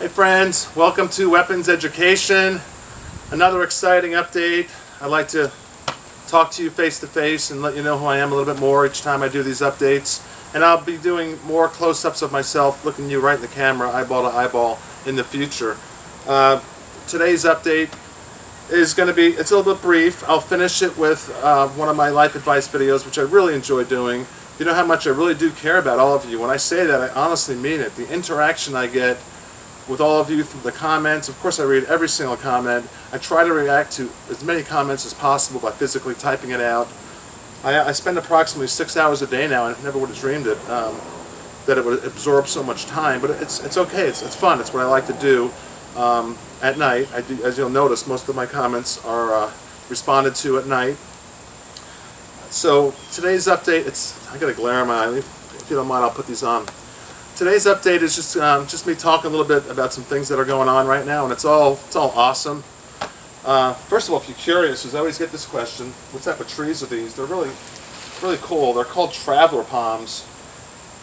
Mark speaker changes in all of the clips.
Speaker 1: Hey friends, welcome to Weapons Education. Another exciting update. I'd like to talk to you face to face and let you know who I am a little bit more each time I do these updates. And I'll be doing more close-ups of myself, looking you right in the camera, eyeball to eyeball, in the future. Today's update is going to be, it's a little bit brief. I'll finish it with one of my life advice videos, which I really enjoy doing. You know how much I really do care about all of you. When I say that, I honestly mean it. The interaction I get with all of you through the comments. Of course, I read every single comment. I try to react to as many comments as possible by physically typing it out. I spend approximately 6 hours a day now, and I never would have dreamed it, that it would absorb so much time. But it's okay. It's fun. It's what I like to do at night. As you'll notice, most of my comments are responded to at night. So today's update, I got a glare in my eye. If you don't mind, I'll put these on. Today's update is just me talking a little bit about some things that are going on right now, and it's all awesome. First of all, if you're curious, because I always get this question, what type of trees are these? They're really cool. They're called traveler palms,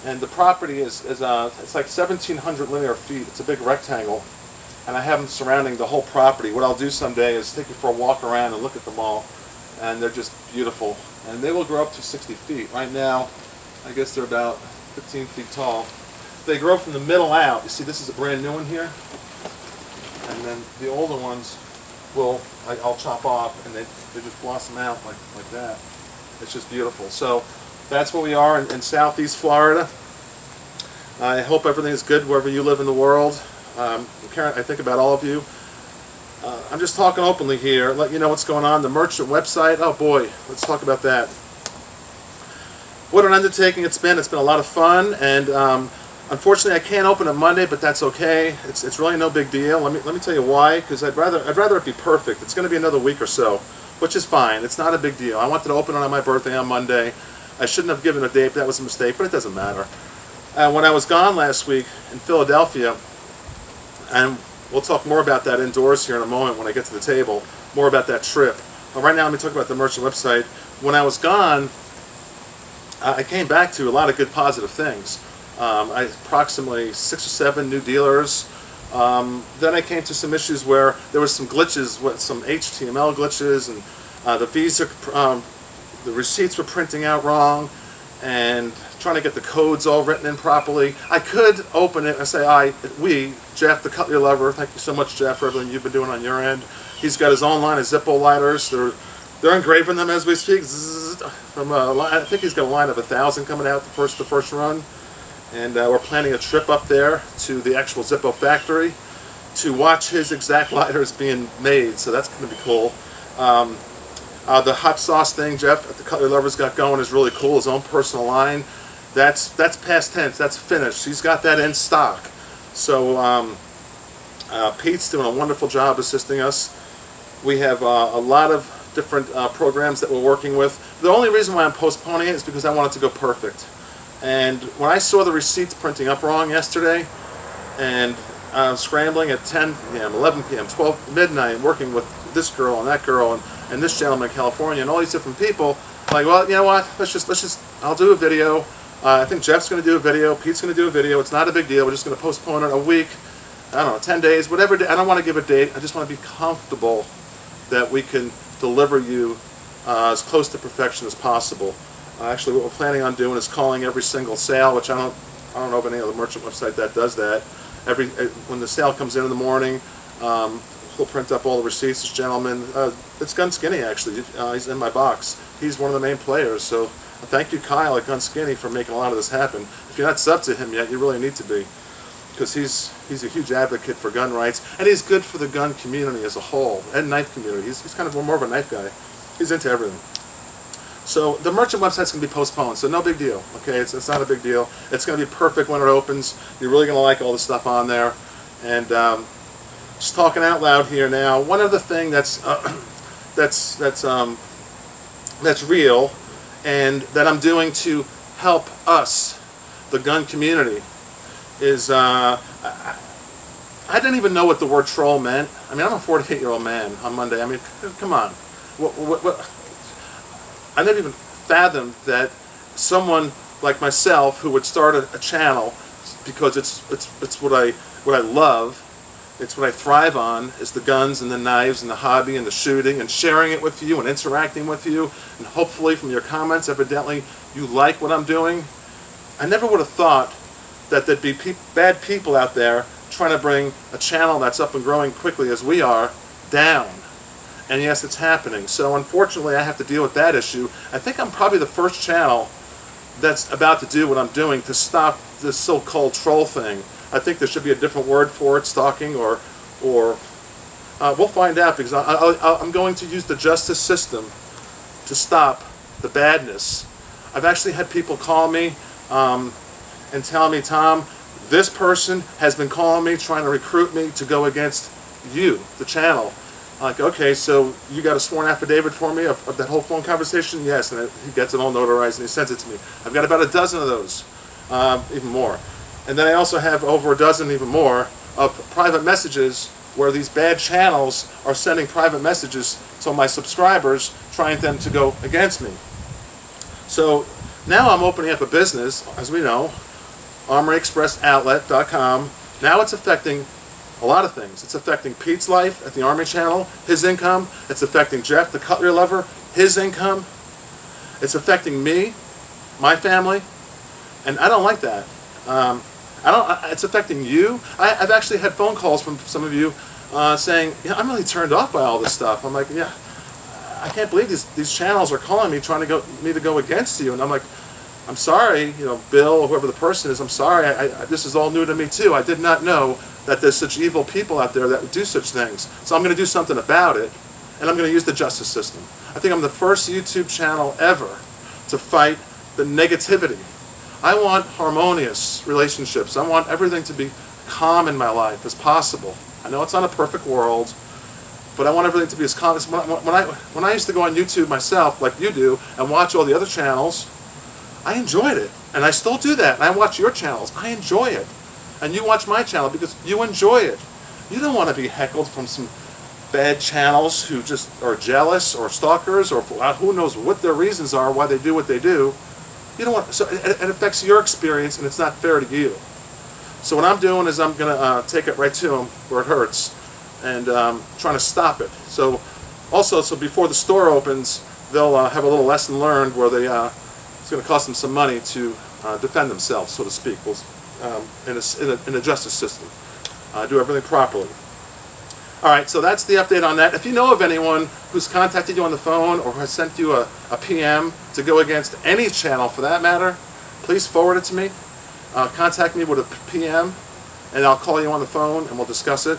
Speaker 1: and the property is it's like 1,700 linear feet. It's a big rectangle, and I have them surrounding the whole property. What I'll do someday is take you for a walk around and look at them all, and they're just beautiful. And they will grow up to 60 feet. Right now, I guess they're about 15 feet tall. They grow from the middle out. You see, this is a brand new one here, and then the older ones I'll chop off, and they just blossom out like that. It's just beautiful. So that's where we are in Southeast Florida. I hope everything is good wherever you live in the world. I think about all of you. I'm just talking openly here, let you know what's going on. The merchant website, oh boy, let's talk about that. What an undertaking it's been. It's been a lot of fun, and unfortunately, I can't open it Monday, but that's okay. It's really no big deal. Let me tell you why. Because I'd rather it be perfect. It's going to be another week or so, which is fine. It's not a big deal. I wanted to open it on my birthday on Monday. I shouldn't have given a date. That was a mistake, but it doesn't matter. When I was gone last week in Philadelphia, and we'll talk more about that indoors here in a moment when I get to the table. More about that trip. But right now, let me talk about the merchant website. When I was gone, I came back to a lot of good positive things. Approximately 6 or 7 new dealers. Then I came to some issues where there was some glitches, some HTML glitches, and the receipts were printing out wrong, and trying to get the codes all written in properly. I could open it and say, Jeff, the Cutlery Lover, thank you so much, Jeff, for everything you've been doing on your end. He's got his own line of Zippo lighters. They're engraving them as we speak. I think he's got a line of 1,000 coming out the first run. And we're planning a trip up there to the actual Zippo factory to watch his exact lighters being made. So that's going to be cool. The hot sauce thing Jeff at the Cutlery Lover's got going is really cool. His own personal line. That's past tense. That's finished. He's got that in stock. So Pete's doing a wonderful job assisting us. We have a lot of different programs that we're working with. The only reason why I'm postponing it is because I want it to go perfect. And when I saw the receipts printing up wrong yesterday, and scrambling at 10 p.m., 11 p.m., 12 midnight, working with this girl and that girl and this gentleman in California and all these different people, like, well, you know what? Let's just. I'll do a video. I think Jeff's going to do a video. Pete's going to do a video. It's not a big deal. We're just going to postpone it a week. I don't know, 10 days, whatever. I don't want to give a date. I just want to be comfortable that we can deliver you as close to perfection as possible. Actually, what we're planning on doing is calling every single sale, which I don't know of any other merchant website that does that. When the sale comes in the morning, we'll print up all the receipts. This gentleman, it's Gun Skinny actually. He's in my box. He's one of the main players. So thank you, Kyle at Gun Skinny, for making a lot of this happen. If you're not subbed to him yet, you really need to be, because he's a huge advocate for gun rights, and he's good for the gun community as a whole, and knife community. He's kind of more of a knife guy. He's into everything. So the merchant website's going to be postponed, so no big deal. Okay, it's not a big deal. It's going to be perfect when it opens. You're really going to like all the stuff on there. And just talking out loud here now, one other thing that's real, and that I'm doing to help us, the gun community, is I didn't even know what the word troll meant. I mean, I'm a 48-year-old man on Monday. I mean, come on. What? I never even fathomed that someone like myself who would start a channel because it's what I love, It's what I thrive on, is the guns and the knives and the hobby and the shooting and sharing it with you and interacting with you. And hopefully from your comments, evidently, you like what I'm doing. I never would have thought that there'd be bad people out there trying to bring a channel that's up and growing quickly as we are down. And yes, it's happening. So unfortunately, I have to deal with that issue. I think I'm probably the first channel that's about to do what I'm doing to stop this so-called troll thing. I think there should be a different word for it, stalking, or we'll find out, because I'm going to use the justice system to stop the badness. I've actually had people call me and tell me, Tom, this person has been calling me, trying to recruit me to go against you, the channel. Like, okay, so you got a sworn affidavit for me of that whole phone conversation? Yes, and he gets it all notarized and he sends it to me. I've got about a dozen of those, even more. And then I also have over a dozen, even more, of private messages where these bad channels are sending private messages to my subscribers, trying them to go against me. So now I'm opening up a business, as we know, ArmoryExpressOutlet.com. Now it's affecting a lot of things. It's affecting Pete's life at the Army Channel, his income. It's affecting Jeff, the cutlery lover, his income. It's affecting me, my family, and I don't like that. It's affecting you. I've actually had phone calls from some of you saying, yeah, I'm really turned off by all this stuff. I'm like, yeah, I can't believe these channels are calling me, trying to me to go against you. And I'm like, I'm sorry, you know, Bill, or whoever the person is, I'm sorry. This is all new to me too. I did not know that there's such evil people out there that would do such things. So I'm going to do something about it, and I'm going to use the justice system. I think I'm the first YouTube channel ever to fight the negativity. I want harmonious relationships. I want everything to be calm in my life as possible. I know it's not a perfect world, but I want everything to be as calm as when I used to go on YouTube myself, like you do, and watch all the other channels, I enjoyed it, and I still do that. And I watch your channels. I enjoy it, and you watch my channel because you enjoy it. You don't want to be heckled from some bad channels who just are jealous or stalkers, or who knows what their reasons are why they do what they do. You don't want, so it affects your experience, and it's not fair to you. So what I'm doing is I'm going to take it right to them where it hurts, and trying to stop it. So also, so before the store opens, they'll have a little lesson learned where they it's going to cost them some money to defend themselves, so to speak, in a justice system. Do everything properly. All right, so that's the update on that. If you know of anyone who's contacted you on the phone or has sent you a PM to go against any channel for that matter, please forward it to me. Contact me with a PM, and I'll call you on the phone and we'll discuss it.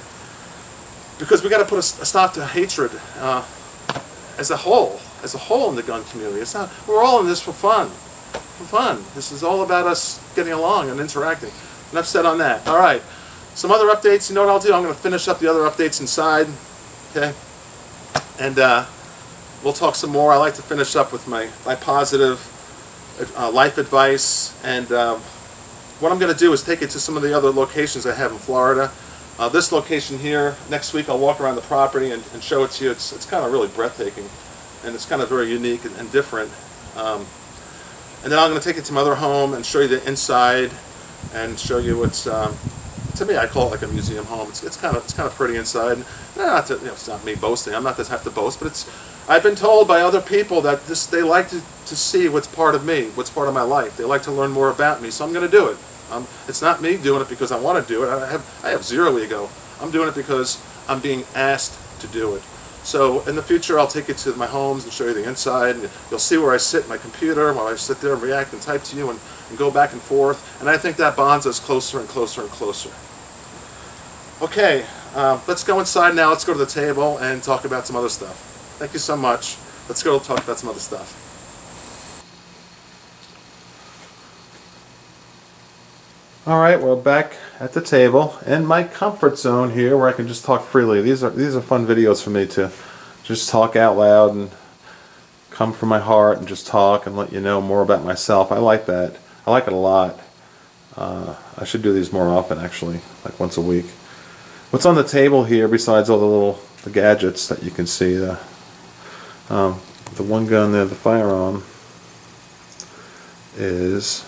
Speaker 1: Because we got to put a stop to hatred as a whole in the gun community. It's not, we're all in this for fun. This is all about us getting along and interacting. Enough said on that. All right. Some other updates. You know what I'll do? I'm going to finish up the other updates inside. Okay. And we'll talk some more. I like to finish up with my positive life advice. And what I'm going to do is take it to some of the other locations I have in Florida. This location here, next week I'll walk around the property and show it to you. It's kind of really breathtaking. And it's kind of very unique and different. And then I'm going to take it to my other home and show you the inside and show you what's, to me, I call it like a museum home. It's kind of pretty inside. Not to, it's not me boasting. I'm not the type to boast, but I've been told by other people that they like to see what's part of me, what's part of my life. They like to learn more about me, so I'm going to do it. It's not me doing it because I want to do it. I have zero ego. I'm doing it because I'm being asked to do it. So in the future, I'll take you to my homes and show you the inside, and you'll see where I sit in my computer, while I sit there and react and type to you and go back and forth. And I think that bonds us closer and closer and closer. Okay, let's go inside now. Let's go to the table and talk about some other stuff. Thank you so much. Let's go talk about some other stuff. All right, we're back at the table in my comfort zone here, where I can just talk freely. These are fun videos for me to just talk out loud and come from my heart and just talk and let you know more about myself. I like that. I like it a lot. I should do these more often, actually, like once a week. What's on the table here, besides all the gadgets that you can see, the one gun there, the firearm, is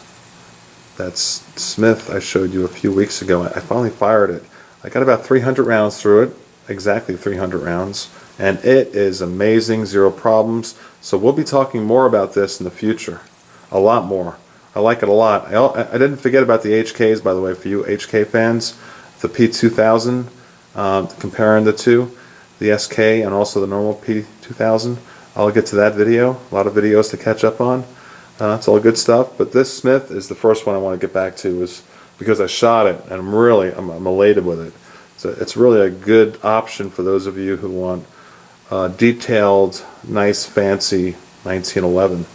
Speaker 1: that Smith I showed you a few weeks ago. I finally fired it. I got about 300 rounds through it, exactly 300 rounds, and it is amazing, zero problems. So we'll be talking more about this in the future, a lot more. I like it a lot. I didn't forget about the HKs, by the way, for you HK fans. The P2000, comparing the two, the SK and also the normal P2000. I'll get to that video. A lot of videos to catch up on. It's all good stuff. But this Smith is the first one I want to get back to, is because I shot it and I'm elated with it. So it's really a good option for those of you who want detailed, nice, fancy 1911.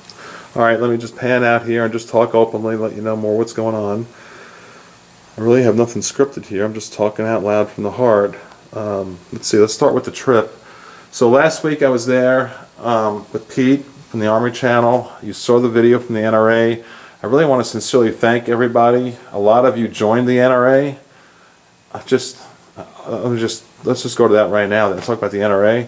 Speaker 1: All right, let me just pan out here and just talk openly, let you know more what's going on. I really have nothing scripted here. I'm just talking out loud from the heart. Let's see, let's start with the trip. So last week I was there with Pete from the Army Channel. You saw the video from the NRA. I really want to sincerely thank everybody. A lot of you joined the NRA. Let's just go to that right now. Let's talk about the NRA.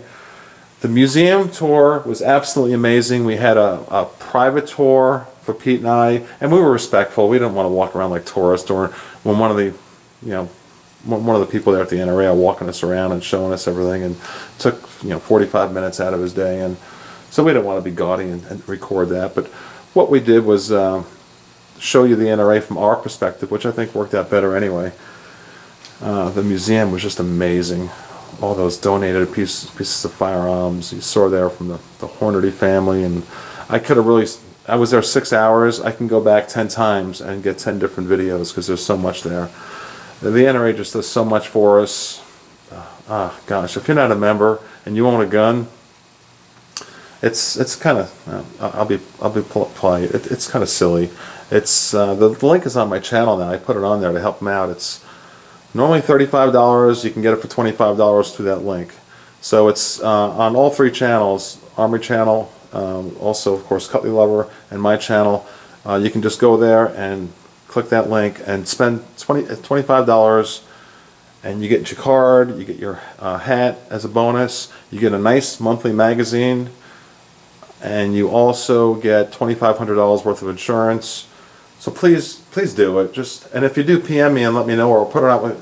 Speaker 1: The museum tour was absolutely amazing. We had a private tour for Pete and I, and we were respectful. We didn't want to walk around like tourists, or when one of the people there at the NRA are walking us around and showing us everything, and took 45 minutes out of his day, and so we didn't want to be gaudy and record that. But what we did was show you the NRA from our perspective, which I think worked out better anyway. The museum was just amazing. All those donated pieces of firearms you saw there from the Hornady family, and I was there 6 hours. I can go back 10 times and get 10 different videos because there's so much there. The NRA just does so much for us. Gosh, if you're not a member and you own a gun, it's kind of I'll be polite. It's kind of silly. It's the link is on my channel now. I put it on there to help them out. It's normally $35. You can get it for $25 through that link. So it's on all three channels: Army Channel, also of course Cutlery Lover, and my channel. You can just go there and click that link and spend $25, and you get your card, you get your hat as a bonus, you get a nice monthly magazine, and you also get $2,500 worth of insurance. So please do it. And if you do PM me and let me know, or put it out.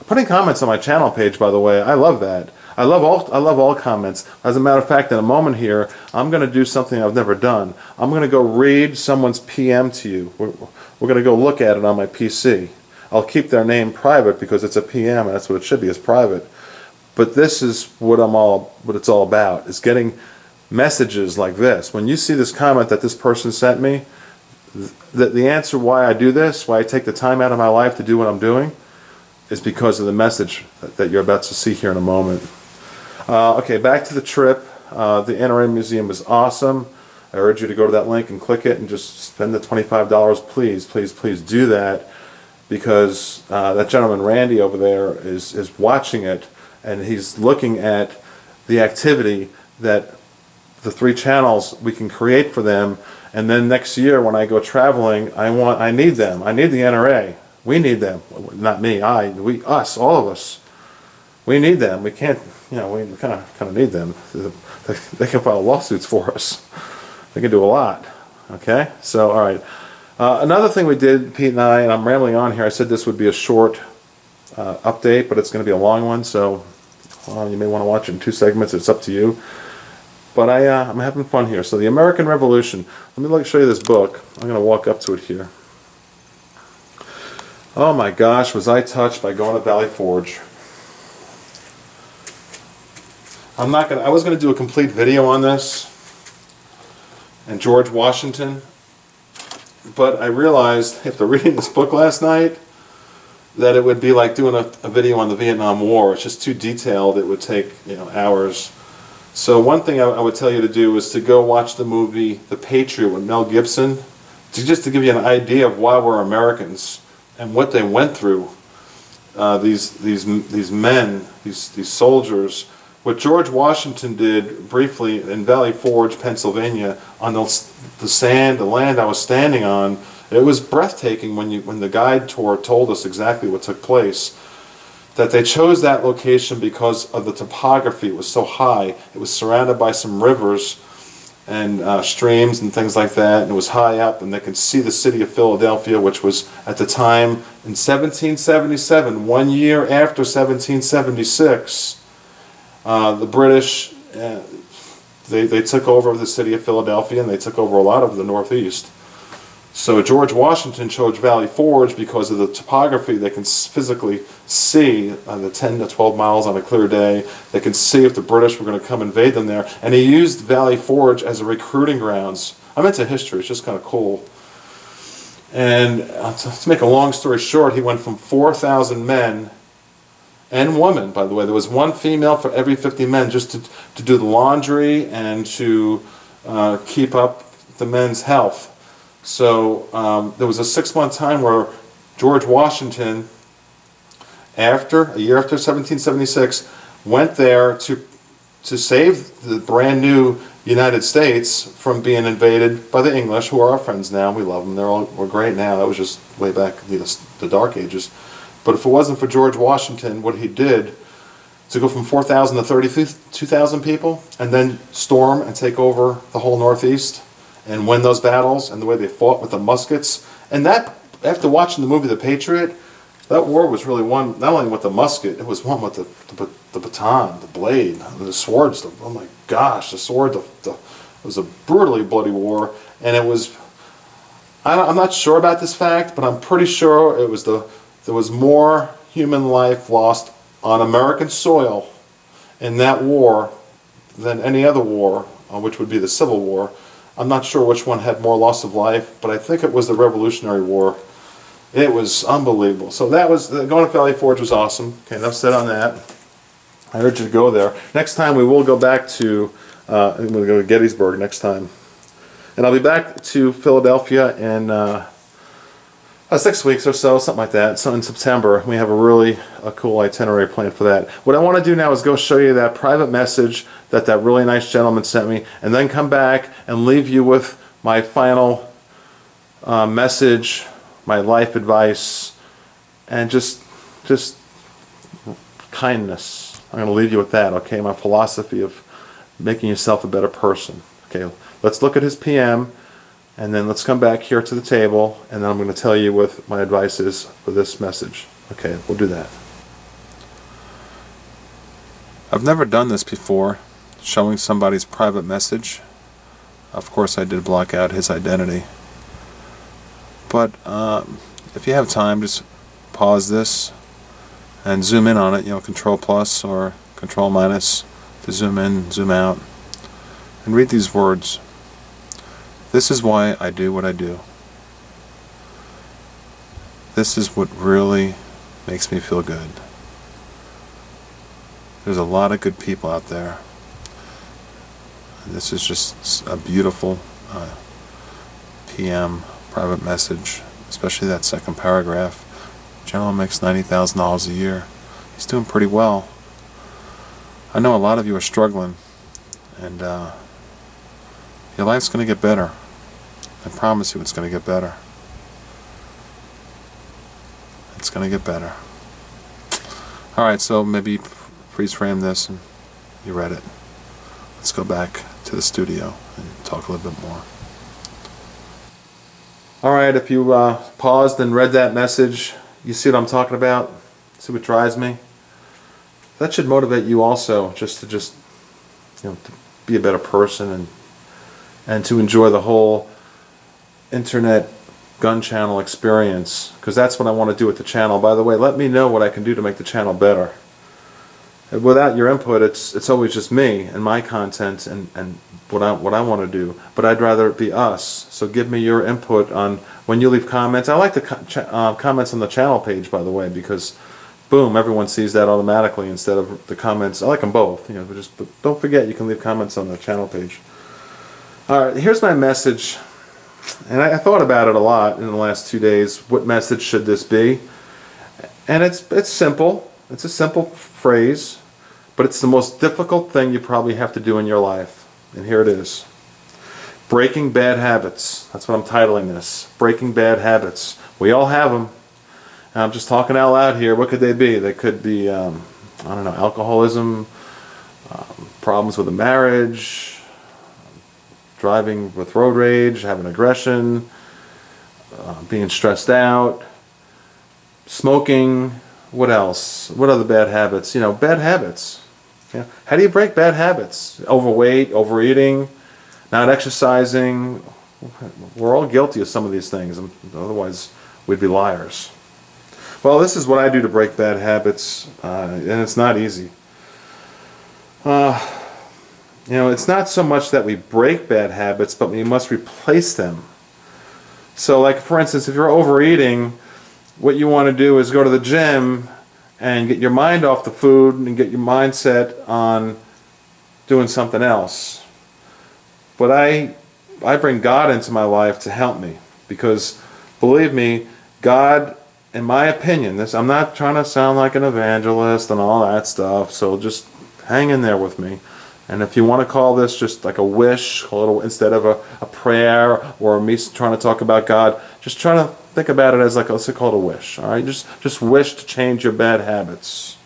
Speaker 1: Putting comments on my channel page, by the way, I love that. I love all comments. As a matter of fact, in a moment here, I'm going to do something I've never done. I'm going to go read someone's PM to you. We're going to go look at it on my PC. I'll keep their name private because it's a PM, and that's what it should be, is private. But this is what it's all about, is getting messages like this. When you see this comment that this person sent me, the answer why I do this, why I take the time out of my life to do what I'm doing, is because of the message that you're about to see here in a moment. Okay, back to the trip. The NRA Museum was awesome. I urge you to go to that link and click it and just spend the $25. Please, please, please do that, because that gentleman Randy over there is watching it, and he's looking at the activity that the three channels we can create for them. And then next year when I go traveling, I need them. I need the NRA. We need them. Not me. Us, all of us. We need them. We can't. We kind of need them. They can file lawsuits for us. They can do a lot. Okay. So all right. Another thing we did, Pete and I, and I'm rambling on here. I said this would be a short update, but it's going to be a long one. So you may want to watch it in 2 segments. It's up to you. But I'm having fun here. So the American Revolution. Let me show you this book. I'm going to walk up to it here. Oh my gosh, was I touched by going to Valley Forge. I was going to do a complete video on this and George Washington, but I realized after reading this book last night that it would be like doing a video on the Vietnam War. It's just too detailed. It would take hours. So one thing I would tell you to do is to go watch the movie The Patriot with Mel Gibson, just to give you an idea of why we're Americans and what they went through. These men, these soldiers. What George Washington did briefly in Valley Forge, Pennsylvania, on the sand, the land I was standing on, it was breathtaking when the guide tour told us exactly what took place. That they chose that location because of the topography. It was so high. It was surrounded by some rivers, and streams and things like that, and it was high up, and they could see the city of Philadelphia, which was at the time in 1777, 1 year after 1776, the British, they took over the city of Philadelphia, and they took over a lot of the Northeast. So George Washington chose Valley Forge because of the topography. They can physically see the 10 to 12 miles on a clear day. They can see if the British were going to come invade them there. And he used Valley Forge as a recruiting grounds. I'm into history. It's just kind of cool. And to make a long story short, he went from 4,000 men and women, by the way. There was one female for every 50 men just to do the laundry and to keep up the men's health. So there was a 6-month time where George Washington, a year after 1776, went there to save the brand new United States from being invaded by the English, who are our friends now. We love them. We're great now. That was just way back in the Dark Ages. But if it wasn't for George Washington, what he did to go from 4,000 to 32,000 people, and then storm and take over the whole Northeast, and win those battles, and the way they fought with the muskets. And that, after watching the movie The Patriot, that war was really won not only with the musket, it was won with the baton, the blade, the swords. Oh my gosh, the sword, it was a brutally bloody war. And it was, I'm not sure about this fact, but I'm pretty sure it was there was more human life lost on American soil in that war than any other war, which would be the Civil War. I'm not sure which one had more loss of life, but I think it was the Revolutionary War. It was unbelievable. So that was, going to Valley Forge was awesome. Okay, enough said on that. I urge you to go there. Next time we will go back to, I'm going to go to Gettysburg next time. And I'll be back to Philadelphia in 6 weeks or so, something like that. So in September, we have a really cool itinerary planned for that. What I want to do now is go show you that private message that really nice gentleman sent me, and then come back and leave you with my final message, my life advice, and just kindness. I'm going to leave you with that, okay? My philosophy of making yourself a better person. Okay, let's look at his PM, and then let's come back here to the table, and then I'm going to tell you what my advice is for this message. Okay, we'll do that. I've never done this before, showing somebody's private message. Of course, I did block out his identity. But if you have time, just pause this and zoom in on it, Control plus or Control minus to zoom in, zoom out, and read these words. This is why I do what I do. This is what really makes me feel good. There's a lot of good people out there. And this is just a beautiful PM private message, especially that second paragraph. Gentleman makes $90,000 a year. He's doing pretty well. I know a lot of you are struggling, and your life's going to get better. I promise you it's going to get better. It's going to get better. Alright, so maybe freeze frame this and you read it. Let's go back to the studio and talk a little bit more. Alright, if you paused and read that message, you see what I'm talking about? See what drives me? That should motivate you also, to be a better person and to enjoy the whole internet gun channel experience, because that's what I want to do with the channel. By the way, let me know what I can do to make the channel better. Without your input, it's always just me and my content and what I want to do. But I'd rather it be us. So give me your input on when you leave comments. I like the comments on the channel page, by the way, because boom, everyone sees that automatically instead of the comments. I like them both, but don't forget you can leave comments on the channel page. All right, here's my message. And I thought about it a lot in the last 2 days. What message should this be? And it's simple. It's a simple phrase, but it's the most difficult thing you probably have to do in your life. And here it is. Breaking bad habits. That's what I'm titling this. Breaking bad habits. We all have them. And I'm just talking out loud here. What could they be? They could be, I don't know, alcoholism, problems with a marriage, driving with road rage, having aggression, being stressed out, smoking. What else? What other bad habits? You know, bad habits. Yeah. How do you break bad habits? Overweight, overeating, not exercising. We're all guilty of some of these things. Otherwise, we'd be liars. Well, this is what I do to break bad habits, and it's not easy. You know, it's not so much that we break bad habits, but we must replace them. So, like, for instance, if you're overeating, what you want to do is go to the gym and get your mind off the food and get your mindset on doing something else. But I bring God into my life to help me, because believe me, God, in my opinion, I'm not trying to sound like an evangelist and all that stuff, so just hang in there with me. And if you want to call this just like a wish, a little instead of a prayer or me trying to talk about God, just try to think about it as like, let's call it a wish. All right, just wish to change your bad habits.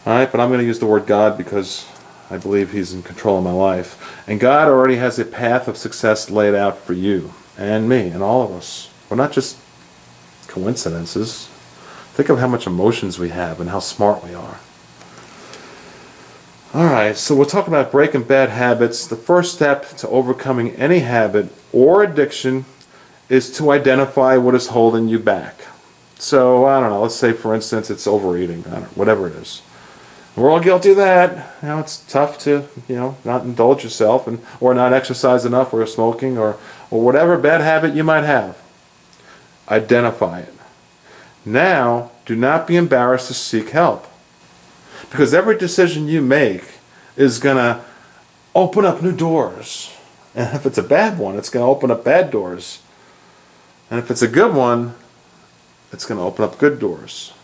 Speaker 1: All right, but I'm going to use the word God because I believe He's in control of my life, and God already has a path of success laid out for you and me and all of us. We're not just coincidences. Think of how much emotions we have and how smart we are. Alright, so we're talking about breaking bad habits. The first step to overcoming any habit or addiction is to identify what is holding you back. So, I don't know, let's say for instance it's overeating, whatever it is. We're all guilty of that. You know, it's tough to, not indulge yourself or not exercise enough, or smoking, or whatever bad habit you might have. Identify it. Now, do not be embarrassed to seek help. Because every decision you make is going to open up new doors. And if it's a bad one, it's going to open up bad doors. And if it's a good one, it's going to open up good doors.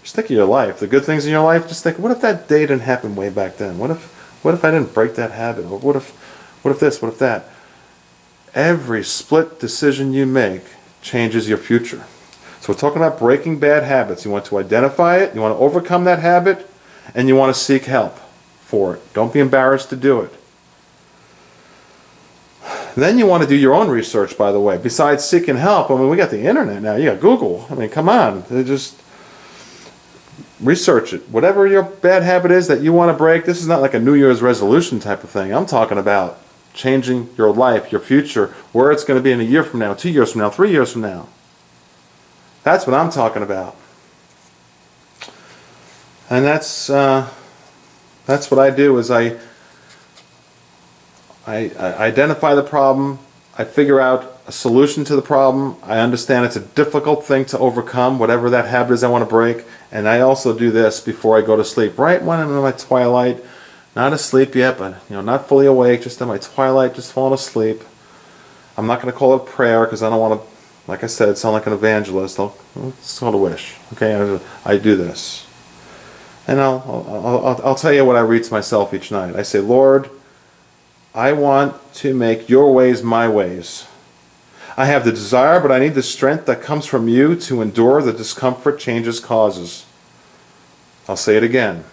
Speaker 1: Just think of your life. The good things in your life, just think, what if that day didn't happen way back then? What if I didn't break that habit? Or what if this, what if that? Every split decision you make changes your future. So we're talking about breaking bad habits. You want to identify it, you want to overcome that habit, and you want to seek help for it. Don't be embarrassed to do it. Then you want to do your own research, by the way. Besides seeking help, I mean, we got the internet now. You got Google. I mean, come on. Just research it. Whatever your bad habit is that you want to break, this is not like a New Year's resolution type of thing. I'm talking about changing your life, your future, where it's going to be in a year from now, 2 years from now, 3 years from now. That's what I'm talking about. And that's what I do, is I identify the problem, I figure out a solution to the problem, I understand it's a difficult thing to overcome, whatever that habit is I want to break, and I also do this before I go to sleep, right when I'm in my twilight, not asleep yet, but not fully awake, just in my twilight, just falling asleep. I'm not going to call it prayer because I don't want to, like I said, sound like an evangelist. It's called a wish. Okay, I do this. And I'll tell you what I read to myself each night. I say, Lord, I want to make your ways my ways. I have the desire, but I need the strength that comes from you to endure the discomfort changes causes. I'll say it again.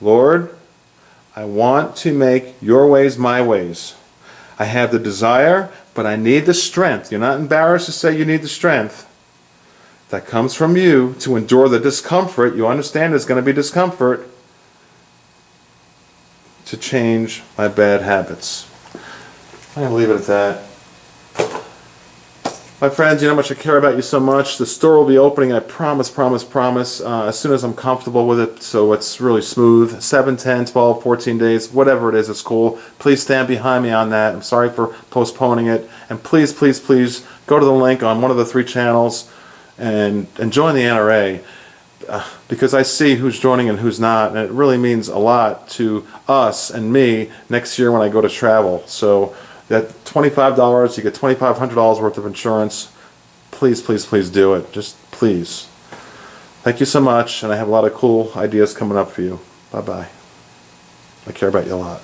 Speaker 1: Lord, I want to make your ways my ways. I have the desire, but I need the strength. You're not embarrassed to say you need the strength that comes from you to endure the discomfort. You understand there's going to be discomfort to change my bad habits. I'm going to leave it at that. My friends, you know how much I care about you so much. The store will be opening, I promise, as soon as I'm comfortable with it, so it's really smooth. 7, 10, 12, 14 days, whatever it is, it's cool. Please stand behind me on that. I'm sorry for postponing it. And please, please, please go to the link on one of the 3 channels and join the NRA, because I see who's joining and who's not, and it really means a lot to us and me next year when I go to travel. So that $25, you get $2,500 worth of insurance. Please, please, please do it. Just please. Thank you so much, and I have a lot of cool ideas coming up for you. Bye-bye. I care about you a lot.